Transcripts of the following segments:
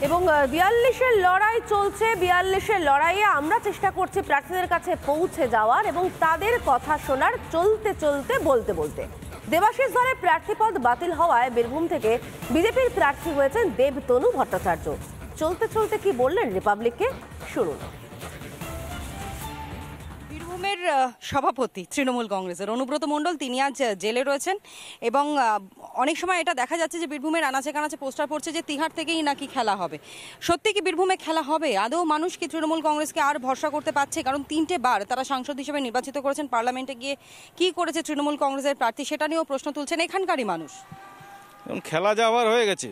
এবং ৪২-এর লড়াই চলছে। ৪২-এর লড়াইয়ে আমরা চেষ্টা করছি প্রার্থীদের কাছে পৌঁছে যাওয়ার এবং তাদের কথা শোনার, চলতে চলতে বলতে বলতে। দেবাশিস ধরে প্রার্থীপদ বাতিল হওয়ায় বীরভূম থেকে বিজেপির প্রার্থী হয়েছেন দেবতনু ভট্টাচার্য। চলতে চলতে কি বললেন রিপাবলিককে, শুনুন। বীরভূমের সভাপতি তৃণমূল কংগ্রেসের অনুব্রত মণ্ডল, তিনি আজ জেলে রয়েছেন এবং অনেক সময় এটা দেখা যাচ্ছে যে বীরভূমের আনাচে কানাচে পোস্টার পড়ছে যে তিহার থেকেই নাকি খেলা হবে। সত্যি কি বীরভূমে খেলা হবে? আদৌ মানুষ কি তৃণমূল কংগ্রেসকে আর ভরসা করতে পারছে? কারণ 3টে বার তারা সাংসদ হিসেবে নির্বাচিত করেছেন, পার্লামেন্টে গিয়ে কি করেছে তৃণমূল কংগ্রেসের প্রার্থী সেটা নিয়েও প্রশ্ন তুলছেন এখানকারই মানুষ। খেলা যাওয়ার হয়ে গেছে।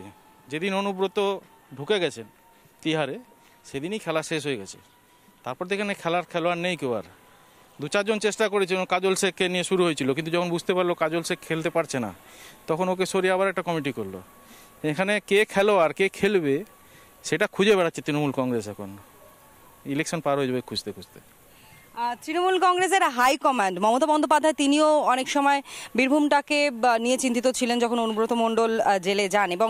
যেদিন অনুব্রত ঢুকে গেছেন তিহারে, সেদিনই খেলা শেষ হয়ে গেছে। তারপর থেকে খেলোয়াড় নেই কেউ। আর 2-4 জন চেষ্টা করেছিল, কাজল শেখকে নিয়ে শুরু হয়েছিল, কিন্তু যখন বুঝতে পারলো কাজল শেখ খেলতে পারছে না, তখন ওকে সরিয়ে আবার একটা কমিটি করলো। এখানে কে খেলোয়াড় কে খেলবে সেটা খুঁজে বেড়াচ্ছে তৃণমূল কংগ্রেস। এখন ইলেকশন পার হয়ে যাবে খুঁজতে খুঁজতে। তৃণমূল কংগ্রেসের হাইকমান্ড মমতা বন্দ্যোপাধ্যায় তিনিও অনেক সময় বীরভূমটাকে নিয়ে চিন্তিত ছিলেন যখন অনুব্রত মণ্ডল জেলে যান, এবং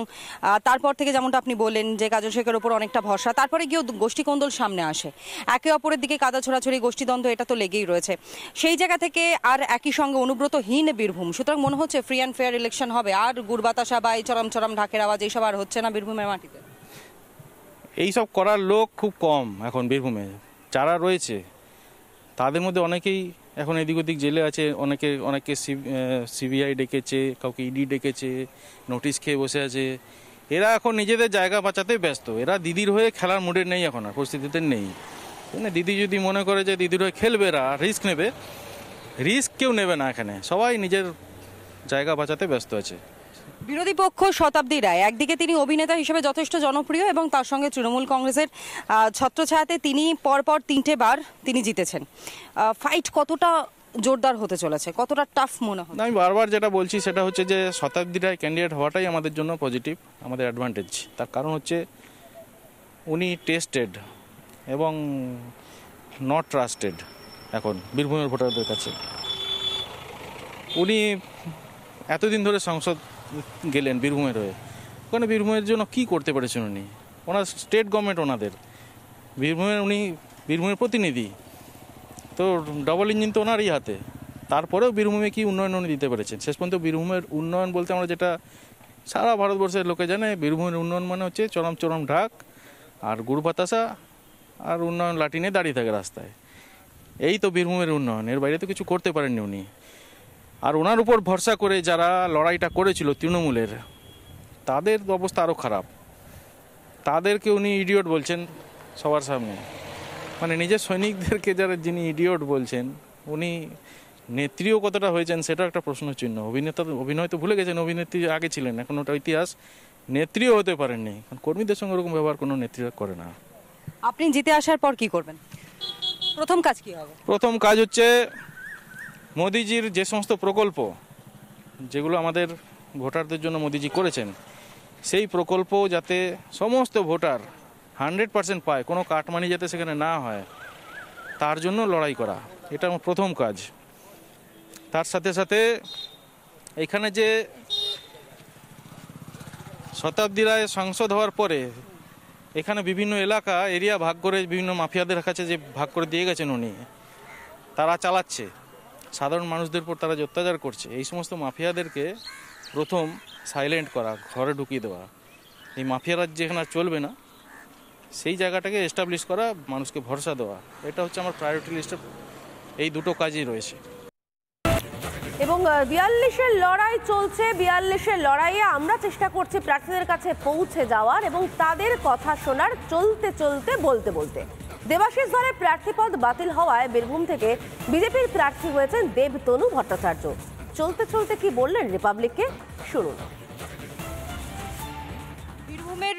তারপর থেকে যেমনটা আপনি বললেন যে কাজল শেখের ওপর অনেকটা ভরসা। তারপরে গিয়েও গোষ্ঠীকন্দল সামনে আসে, একে অপরের দিকে কাদা ছোড়াছড়ি, গোষ্ঠীদ্বন্দ্ব, এটা তো লেগেই রয়েছে। সেই জায়গা থেকে আর একই সঙ্গে অনুব্রতহীন বীরভূম, সুতরাং মনে হচ্ছে ফ্রি অ্যান্ড ফেয়ার ইলেকশন হবে, আর গুড়বাতাসা বা এই চরম চরম ঢাকের আওয়াজ এইসব আর হচ্ছে না বীরভূমের মাটিতে। এইসব করার লোক খুব কম এখন বীরভূমে। যারা রয়েছে তাদের মধ্যে অনেকেই এখন এদিক ওদিক জেলে আছে। অনেকে সিবিআই ডেকেছে, কাউকে ইডি ডেকেছে, নোটিশ খেয়ে বসে আছে। এরা এখন নিজেদের জায়গা বাঁচাতে ব্যস্ত। এরা দিদির হয়ে খেলার মুডে নেই, এখন আর পরিস্থিতিতে নেই। দিদি যদি মনে করে যে দিদির হয়ে খেলবে, এরা রিস্ক নেবে, রিস্ক কেউ নেবে না। এখানে সবাই নিজের জায়গা বাঁচাতে ব্যস্ত আছে। বিরোধী পক্ষ শতাব্দী রায়, একদিকে তিনি অভিনেতা হিসেবে যথেষ্ট জনপ্রিয় এবং তার সঙ্গে তৃণমূল কংগ্রেসের ছত্রছায়াতে তিনি পরপর 3টে বার তিনি জিতেছেন। ফাইট কতটা জোরদার হতে চলেছে, কতটা টাফ মনে হয়? আমি বারবার যেটা বলছি সেটা হচ্ছে যে শতাব্দী রায় ক্যান্ডিডেট হওয়াটাই আমাদের জন্য পজিটিভ, আমাদের অ্যাডভান্টেজ। তার কারণ হচ্ছে উনি টেস্টেড এবং নট ট্রাস্টেড এখন বীরভূমের ভোটারদের কাছে। উনি এতদিন ধরে সংসদ গেলেন বীরভূমের হয়ে, ওখানে বীরভূমের জন্য কি করতে পেরেছেন উনি? ওনার স্টেট গভর্নমেন্ট ওনাদের, উনি বীরভূমের প্রতিনিধি, তো ডবল ইঞ্জিন তো ওনারই হাতে। তারপরেও বীরভূমে কি উন্নয়ন উনি দিতে পেরেছেন? শেষ পর্যন্ত বীরভূমের উন্নয়ন বলতে আমরা যেটা সারা ভারতবর্ষের লোকে জানে, বীরভূমের উন্নয়ন মানে হচ্ছে চরম চরম ঢাক আর গুড় বাতাসা আর উন্নয়ন লাঠি নিয়ে দাঁড়িয়ে থাকে রাস্তায়। এই তো বীরভূমের উন্নয়ন, এর বাইরে তো কিছু করতে পারেননি উনি। আর ওনার উপর ভরসা করে যারা লড়াইটা করেছিল তৃণমূলের, তাদের অবস্থা আরও খারাপ। তাদেরকে উনি ইডিয়ট বলছেন সবার সামনে, মানে নিজের সৈনিকদেরকে যিনি ইডিয়ট বলছেন, উনি নেত্রীও কতটা হয়েছেন সেটাও একটা প্রশ্ন চিহ্ন। অভিনয় তো ভুলে গেছেন, অভিনেত্রী আগে ছিলেন, এখন ওটা ইতিহাস। নেত্রীও হতে পারেননি, কারণ কর্মীদের সঙ্গে ওরকম ব্যবহার কোনো নেত্রীরা করে না। আপনি জিতে আসার পর কি করবেন? প্রথম কাজ কি হবে? প্রথম কাজ হচ্ছে মোদিজির যে সমস্ত প্রকল্প যেগুলো আমাদের ভোটারদের জন্য মোদিজি করেছেন, সেই প্রকল্প যাতে সমস্ত ভোটার 100% পায়, কোনো কাটমানি যাতে সেখানে না হয়, তার জন্য লড়াই করা, এটা আমার প্রথম কাজ। তার সাথে সাথে এখানে যে শতাব্দী রায় সাংসদ হওয়ার পরে এখানে বিভিন্ন এরিয়া ভাগ করে বিভিন্ন মাফিয়াদের কাছে যে ভাগ করে দিয়ে গেছেন উনি, তারা চালাচ্ছে, সাধারণ মানুষদের উপর তারা যে অত্যাচার করছে, এই সমস্ত মাফিয়াদেরকে প্রথম সাইলেন্ট করা, ঘরে ঢুকিয়ে দেওয়া। এই মাফিয়ারা যেখানে চলবে না, সেই জায়গাটাকে এস্টাবলিশ করা, মানুষকে ভরসা দেওয়া, এটা হচ্ছে আমার প্রায়োরিটি লিস্টে। এই দুটো কাজই রয়েছে। এবং ৪২-এর লড়াই চলছে। ৪২-এর লড়াইয়ে আমরা চেষ্টা করছি প্রার্থীদের কাছে পৌঁছে যাওয়ার এবং তাদের কথা শোনার, চলতে চলতে বলতে বলতে। দেবাশিস ধরে প্রার্থীপদ বাতিল হওয়ায় বীরভূম থেকে বিজেপির প্রার্থী হয়েছেন দেবতনু ভট্টাচার্য। চলতে চলতে কি বললেন রিপাবলিককে, শুনুন। বীরভূমের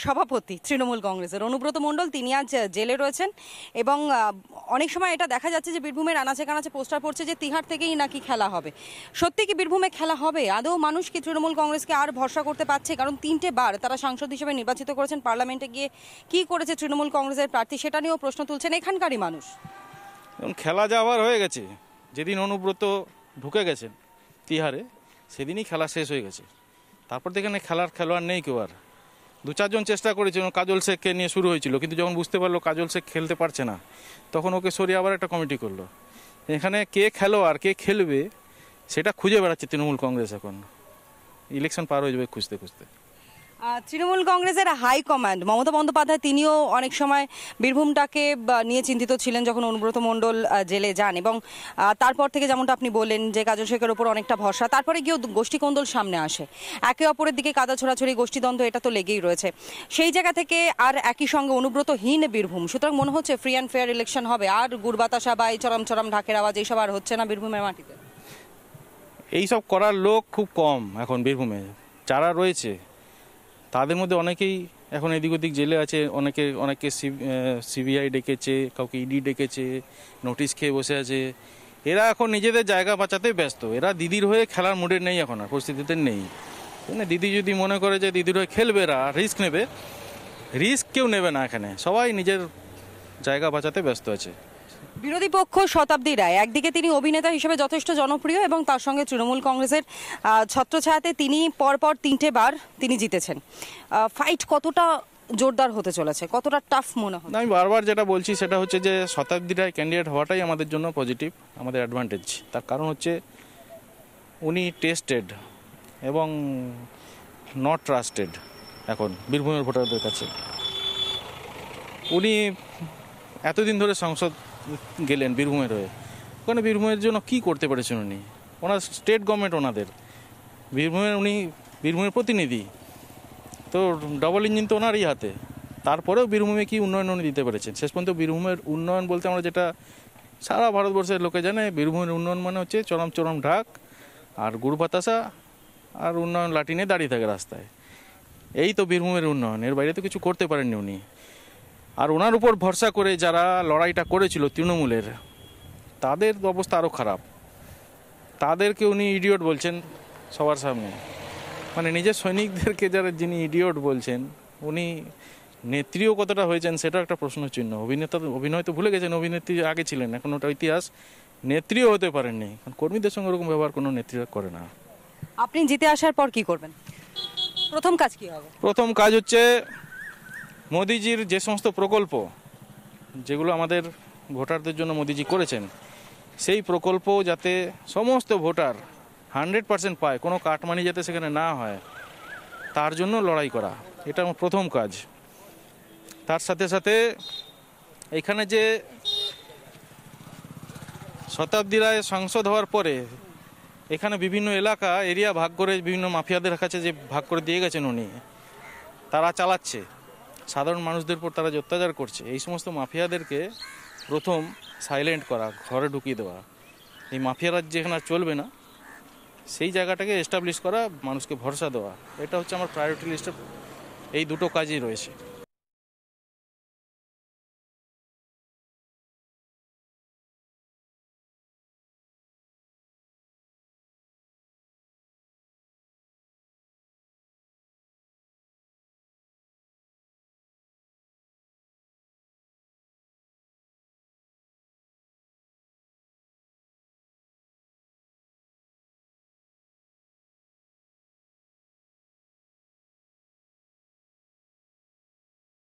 সভাপতি তৃণমূল কংগ্রেসের অনুব্রত মণ্ডল, তিনি আজ জেলে রয়েছেন এবং অনেক সময় এটা দেখা যাচ্ছে যে বীরভূমের আনাচে কানাচে পোস্টার পড়ছে যে তিহার থেকেই নাকি খেলা হবে। সত্যি কি বীরভূমে খেলা হবে? আদৌ মানুষ কি তৃণমূল কংগ্রেসকে আর ভরসা করতে পারছে? কারণ 3টে বার তারা সাংসদ হিসেবে নির্বাচিত করেছেন, পার্লামেন্টে গিয়ে কি করেছে তৃণমূল কংগ্রেসের প্রার্থী সেটা নিয়েও প্রশ্ন তুলছেন এখানকারই মানুষ। খেলা যাওয়ার হয়ে গেছে। যেদিন অনুব্রত ঢুকে গেছেন তিহারে, সেদিনই খেলা শেষ হয়ে গেছে। তারপর থেকে খেলোয়াড় নেই কেউ। আর 2-4 জন চেষ্টা করেছিল, কাজল শেখকে নিয়ে শুরু হয়েছিল, কিন্তু যখন বুঝতে পারলো কাজল শেখ খেলতে পারছে না, তখন ওকে সরিয়ে আবার একটা কমিটি করলো। এখানে কে খেলোয়াড় কে খেলবে সেটা খুঁজে বেড়াচ্ছে তৃণমূল কংগ্রেস। এখন ইলেকশন পার হয়ে যাবে খুঁজতে খুঁজতে। তৃণমূল কংগ্রেসের হাইকমান্ড মমতা বন্দ্যোপাধ্যায় তিনিও অনেক সময় বীরভূমটাকে নিয়ে চিন্তিত ছিলেন যখন অনুব্রত মণ্ডল জেলে যান, এবং তারপর থেকে যেমনটা আপনি বললেন যে কাজল শেখের ওপর অনেকটা ভরসা, তারপরে গিয়েও গোষ্ঠীকন্দল সামনে আসে, একে অপরের দিকে কাদা ছোড়াছড়ি, গোষ্ঠীদ্বন্দ্ব, এটা তো লেগেই রয়েছে। সেই জায়গা থেকে আর একই সঙ্গে অনুব্রতহীন বীরভূম, সুতরাং মনে হচ্ছে ফ্রি অ্যান্ড ফেয়ার ইলেকশন হবে, আর গুড়বাতাসা বা এই চরম চরম ঢাকের আওয়াজ এইসব আর হচ্ছে না বীরভূমের মাটিতে। এইসব করার লোক খুব কম এখন বীরভূমে যারা রয়েছে, তাদের মধ্যে অনেকেই এখন এদিক ওদিক জেলে আছে, অনেকে সিবিআই ডেকেছে, কাউকে ইডি ডেকেছে, নোটিশ খেয়ে বসে আছে। এরা এখন নিজেদের জায়গা বাঁচাতে ব্যস্ত, এরা দিদির হয়ে খেলার মুডে নেই, এখন আর পরিস্থিতিতে নেই। দিদি যদি মনে করে যে দিদির হয়ে খেলবে, এরা রিস্ক নেবে, রিস্ক কেউ নেবে না, এখানে সবাই নিজের জায়গা বাঁচাতে ব্যস্ত আছে। বিরোধী পক্ষ শতাব্দী রায়, একদিকে তিনি অভিনেতা হিসেবে যথেষ্ট জনপ্রিয় এবং তার সঙ্গে তৃণমূল কংগ্রেসের ছত্রছায়াতে তিনি পরপর 3টে বার তিনি জিতেছেন। ফাইট কতটা জোরদার হতে চলেছে, কতটা টাফ মনে হয়? আমি বারবার যেটা বলছি সেটা হচ্ছে যে শতাব্দী রায় ক্যান্ডিডেট হওয়াটাই আমাদের জন্য পজিটিভ, আমাদের অ্যাডভান্টেজ। তার কারণ হচ্ছে উনি টেস্টেড এবং নট ট্রাস্টেড এখন বীরভূমের ভোটারদের কাছে। উনি এতদিন ধরে সংসদ গেলেন বীরভূমের হয়ে, ওখানে বীরভূমের জন্য কি করতে পেরেছেন উনি? ওনার স্টেট গভর্নমেন্ট ওনাদের, বীরভূমের প্রতিনিধি, তো ডবল ইঞ্জিন তো ওনারই হাতে। তারপরেও বীরভূমে কি উন্নয়ন উনি দিতে পেরেছেন? শেষ পর্যন্ত বীরভূমের উন্নয়ন বলতে আমরা যেটা সারা ভারতবর্ষের লোকে জানে, বীরভূমের উন্নয়ন মানে হচ্ছে চরম চরম ঢাক আর গুড় বাতাসা আর উন্নয়ন লাঠি নিয়ে দাঁড়িয়ে থাকে রাস্তায়। এই তো বীরভূমের উন্নয়ন, এর বাইরে তো কিছু করতে পারেননি উনি। আর ওনার উপর ভরসা করে যারা লড়াইটা করেছিল তৃণমূলের, তাদের অবস্থা আরও খারাপ। তাদেরকে উনি ইডিয়ট বলছেন সবার সামনে, মানে নিজের সৈনিকদেরকে যিনি ইডিয়ট বলছেন, উনি নেত্রীও কতটা হয়েছেন সেটাও একটা প্রশ্ন চিহ্ন। অভিনয় তো ভুলে গেছেন, অভিনেত্রী আগে ছিলেন, এখন ওটা ইতিহাস। নেত্রীও হতে পারেননি, কারণ কর্মীদের সঙ্গে ওরকম ব্যবহার কোনো নেত্রীরা করে না। আপনি জিতে আসার পর কি করবেন? প্রথম কাজ কি হবে? প্রথম কাজ হচ্ছে মোদিজির যে সমস্ত প্রকল্প যেগুলো আমাদের ভোটারদের জন্য মোদিজি করেছেন, সেই প্রকল্প যাতে সমস্ত ভোটার 100% পায়, কোনো কাটমানি যাতে সেখানে না হয়, তার জন্য লড়াই করা, এটা আমার প্রথম কাজ। তার সাথে সাথে এখানে যে শতাব্দী রায় সাংসদ হওয়ার পরে এখানে বিভিন্ন এরিয়া ভাগ করে বিভিন্ন মাফিয়াদের কাছে যে ভাগ করে দিয়ে গেছেন উনি, তারা চালাচ্ছে, সাধারণ মানুষদের উপর তারা যে অত্যাচার করছে, এই সমস্ত মাফিয়াদেরকে প্রথম সাইলেন্ট করা, ঘরে ঢুকিয়ে দেওয়া। এই মাফিয়ারা যেখানে আর চলবে না, সেই জায়গাটাকে এস্টাবলিশ করা, মানুষকে ভরসা দেওয়া, এটা হচ্ছে আমার প্রায়োরিটি লিস্টে এই দুটো কাজই রয়েছে।